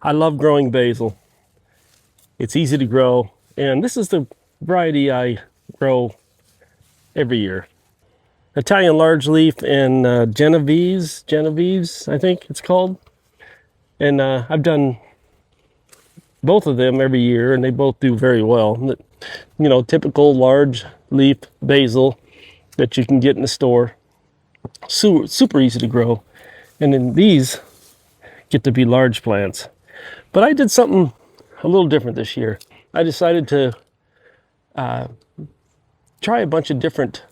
I love growing basil. It's easy to grow, and this is the variety I grow every year. Italian large leaf and Genovese, I think it's called. And I've done both of them every year, and they both do very well. You know, typical large leaf basil that you can get in the store. Super easy to grow. And then these get to be large plants. But I did something a little different this year. I decided to try a bunch of different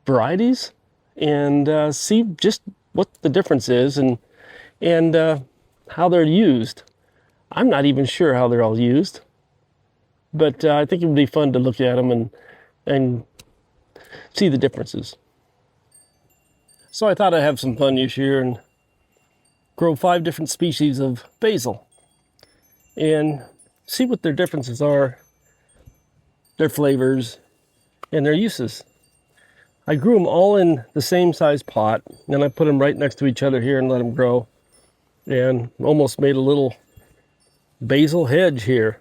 varieties and see just what the difference is and how they're used. I'm not even sure how they're all used, but I think it would be fun to look at them and see the differences. So I thought I'd have some fun this year and grow 5 different species of basil and see what their differences are, their flavors, and their uses. I grew them all in the same size pot, and I put them right next to each other here and let them grow, and almost made a little basil hedge here.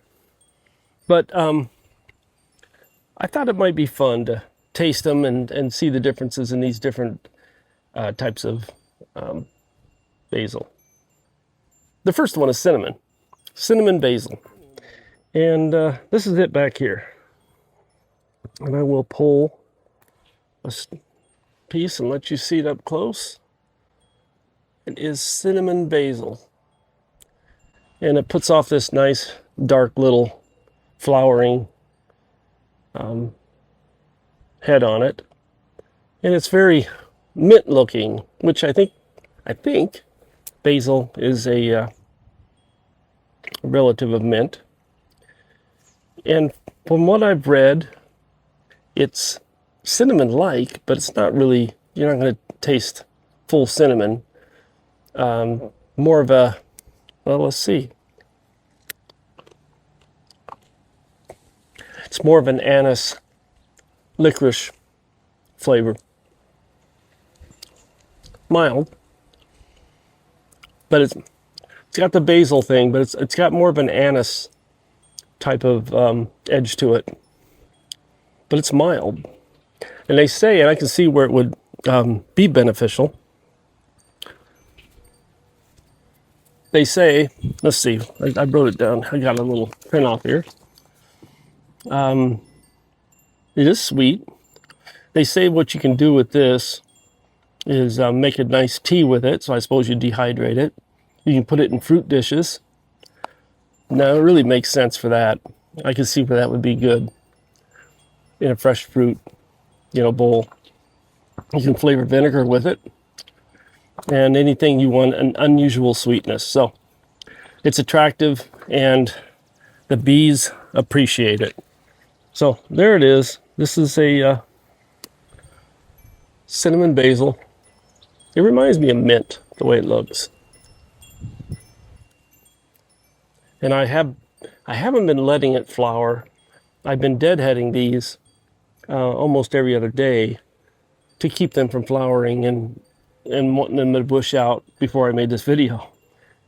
But I thought it might be fun to taste them and see the differences in these different types of basil. The first one is cinnamon basil. And this is it back here. And I will pull a piece and let you see it up close. It is cinnamon basil. And it puts off this nice dark little flowering head on it. And it's very mint looking, which I think basil is a relative of mint. And from what I've read, it's cinnamon-like, but it's not really, you're not going to taste full cinnamon. More of a, well, let's see. It's more of an anise licorice flavor. Mild, but it's got the basil thing, but it's got more of an anise type of edge to it. But it's mild. And they say, and I can see where it would be beneficial. They say, let's see, I wrote it down. I got a little print off here. It is sweet. They say what you can do with this is make a nice tea with it. So I suppose you dehydrate it. You can put it in fruit dishes. Now it really makes sense for that. I can see where that would be good in a fresh fruit, bowl. You can flavor vinegar with it and anything you want, an unusual sweetness. So it's attractive and the bees appreciate it. So there it is. This is a cinnamon basil. It reminds me of mint, the way it looks. And I haven't been letting it flower. I've been deadheading these almost every other day to keep them from flowering and wanting them to bush out before I made this video.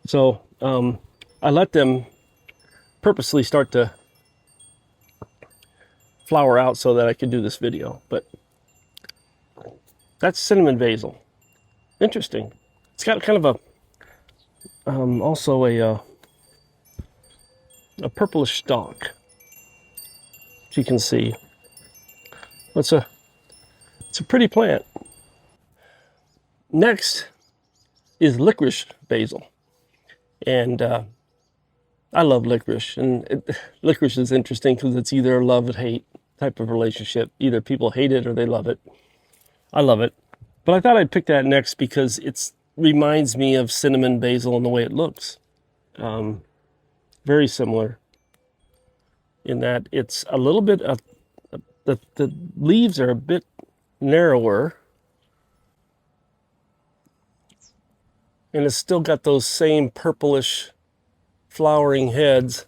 So I let them purposely start to flower out so that I could do this video. But that's cinnamon basil. Interesting. It's got kind of a also a purplish stalk, as you can see. It's a pretty plant. Next is licorice basil, and I love licorice. And licorice is interesting because it's either a love and hate type of relationship. Either people hate it or they love it. I love it, but I thought I'd pick that next because it reminds me of cinnamon basil in the way it looks. Very similar in that it's a little bit of the leaves are a bit narrower, and it's still got those same purplish flowering heads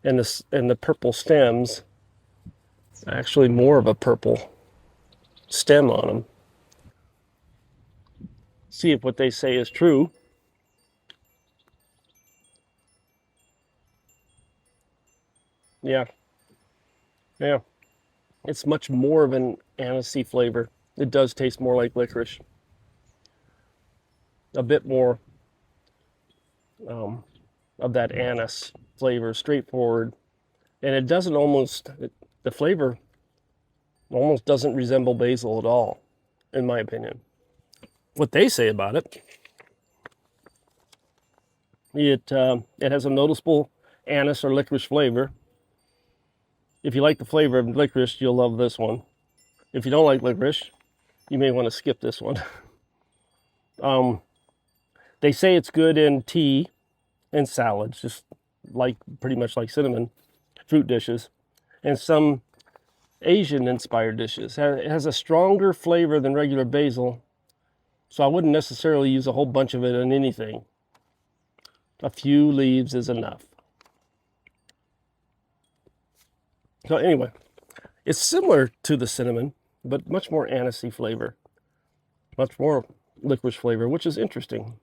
and the purple stems. Actually, more of a purple stem on them. See if what they say is true. Yeah, yeah. It's much more of an anisey flavor. It does taste more like licorice. A bit more um, of that anise flavor, straightforward. And it doesn't the flavor almost doesn't resemble basil at all, in my opinion. What they say about it, it has a noticeable anise or licorice flavor. If you like the flavor of licorice, you'll love this one. If you don't like licorice, you may want to skip this one. They say it's good in tea and salads, just like pretty much like cinnamon, fruit dishes, and some Asian inspired dishes. It has a stronger flavor than regular basil, so I wouldn't necessarily use a whole bunch of it in anything. A few leaves is enough. So anyway, it's similar to the cinnamon, but much more anisey flavor, much more licorice flavor, which is interesting.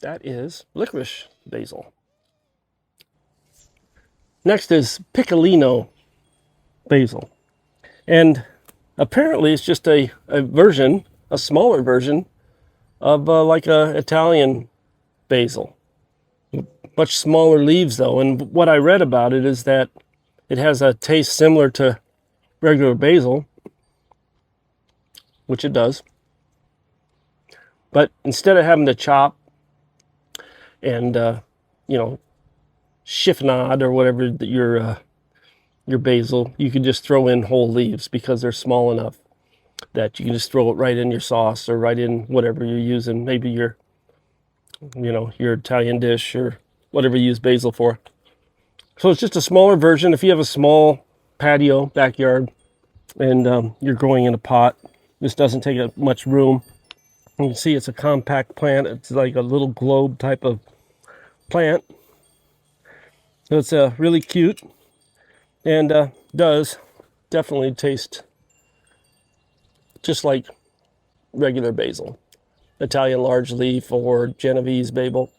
That is licorice basil. Next is piccolino basil. And apparently it's just a smaller version of like a Italian basil. Much smaller leaves though. And what I read about it is that it has a taste similar to regular basil, which it does. But instead of having to chop and, chiffonade or whatever your basil, you can just throw in whole leaves because they're small enough that you can just throw it right in your sauce or right in whatever you're using. Maybe your Italian dish or whatever you use basil for. So it's just a smaller version. If you have a small patio, backyard, and you're growing in a pot, this doesn't take up much room. You can see it's a compact plant. It's like a little globe type of plant. So it's really cute and does definitely taste just like regular basil. Italian large leaf or Genovese basil.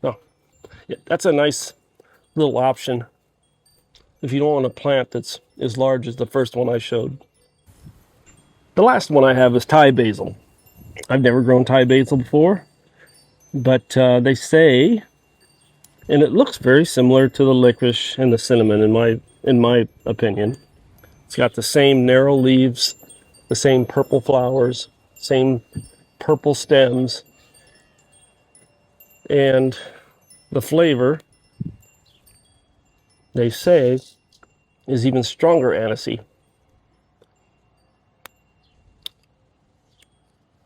Oh, yeah, that's a nice little option if you don't want a plant that's as large as the first one I showed. The last one I have is Thai basil. I've never grown Thai basil before, but they say, and it looks very similar to the licorice and the cinnamon in my opinion. It's got the same narrow leaves, the same purple flowers, same purple stems, and the flavor, they say, is even stronger anisey.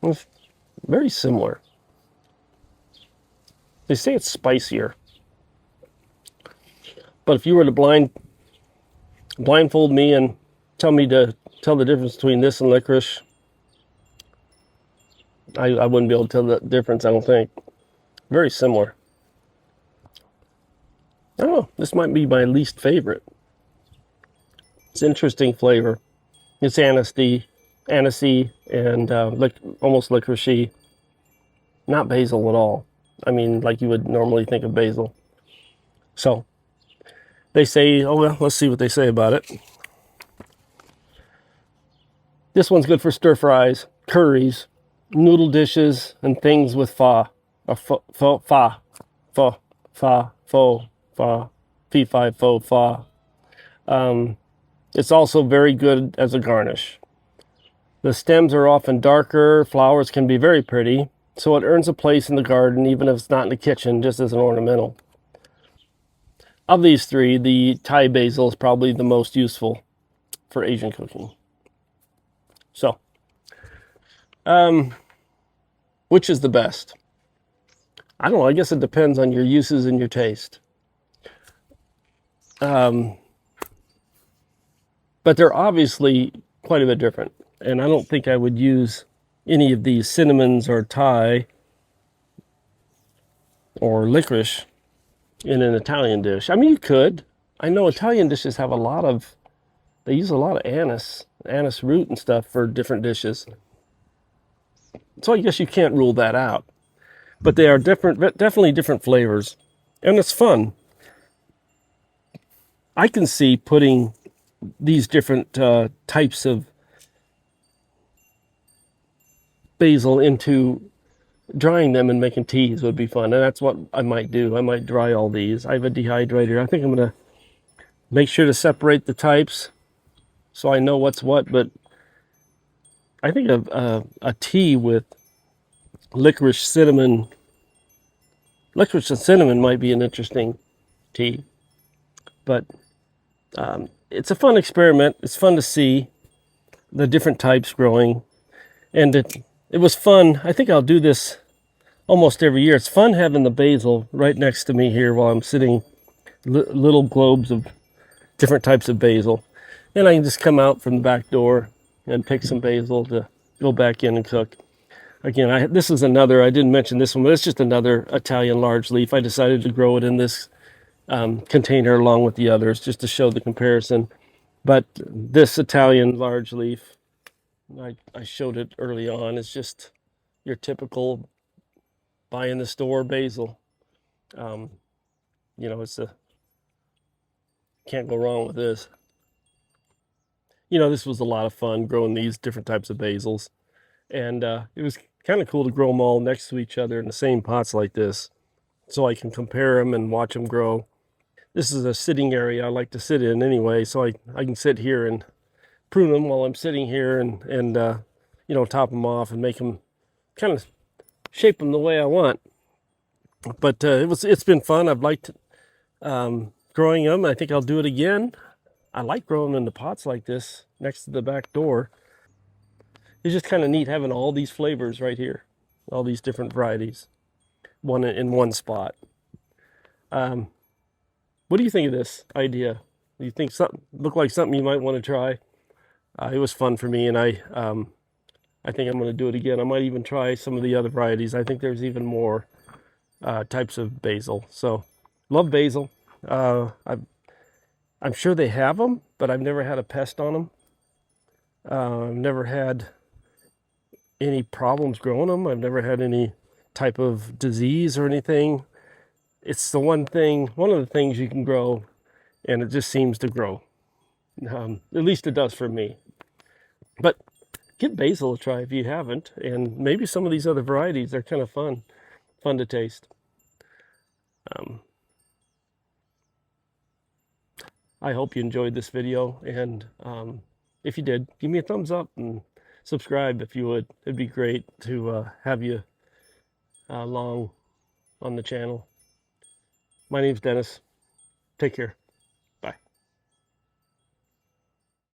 It's very similar. They say it's spicier. But if you were to blindfold me and tell me to tell the difference between this and licorice, I wouldn't be able to tell the difference, I don't think. Very similar. I don't know, this might be my least favorite. It's interesting flavor. It's anisey and almost licoricey. Not basil at all. I mean, like you would normally think of basil. So, they say, oh well, let's see what they say about it. This one's good for stir fries, curries, noodle dishes, and things with fa. Or fee, fi, fo, fa. It's also very good as a garnish. The stems are often darker, flowers can be very pretty, so it earns a place in the garden even if it's not in the kitchen, just as an ornamental. Of these three, the Thai basil is probably the most useful for Asian cooking. So, which is the best? I don't know, I guess it depends on your uses and your taste. But they're obviously quite a bit different. And I don't think I would use any of these cinnamons or Thai or licorice in an Italian dish. I mean, you could. I know Italian dishes have they use a lot of anise root and stuff for different dishes. So I guess you can't rule that out. but they are different, definitely different flavors, and it's fun. I can see putting these different types of basil into drying them and making teas would be fun, and that's what I might do. I might dry all these. I have a dehydrator. I think I'm gonna make sure to separate the types so I know what's what. But I think a tea with licorice and cinnamon might be an interesting tea. But it's a fun experiment. It's fun to see the different types growing, and it was fun. I think I'll do this almost every year. It's fun having the basil right next to me here while I'm sitting, little globes of different types of basil. And I can just come out from the back door and pick some basil to go back in and cook. Again, this is another, I didn't mention this one, but it's just another Italian large leaf. I decided to grow it in this container along with the others just to show the comparison. But this Italian large leaf, I showed it early on, is just your typical buy in the store basil. It's can't go wrong with this. This was a lot of fun growing these different types of basils. And it was kind of cool to grow them all next to each other in the same pots like this, so I can compare them and watch them grow. This is a sitting area I like to sit in anyway, so I can sit here and prune them while I'm sitting here and top them off and make them kind of shape them the way I want. But it's been fun. I've liked growing them. I think I'll do it again. I like growing them in the pots like this next to the back door. It's just kind of neat having all these flavors right here, all these different varieties, one in one spot. What do you think of this idea? Do you think something looked like something you might want to try? It was fun for me, and I think I'm going to do it again. I might even try some of the other varieties. I think there's even more types of basil. So, love basil. I'm sure they have them, but I've never had a pest on them. I've never had any problems growing them. I've never had any type of disease or anything. It's the one of the things you can grow, and it just seems to grow. At least it does for me. But give basil a try if you haven't, and maybe some of these other varieties are kind of fun to taste. I hope you enjoyed this video, and if you did, give me a thumbs up and subscribe if you would. It'd be great to have you along on the channel. My name's Dennis. Take care.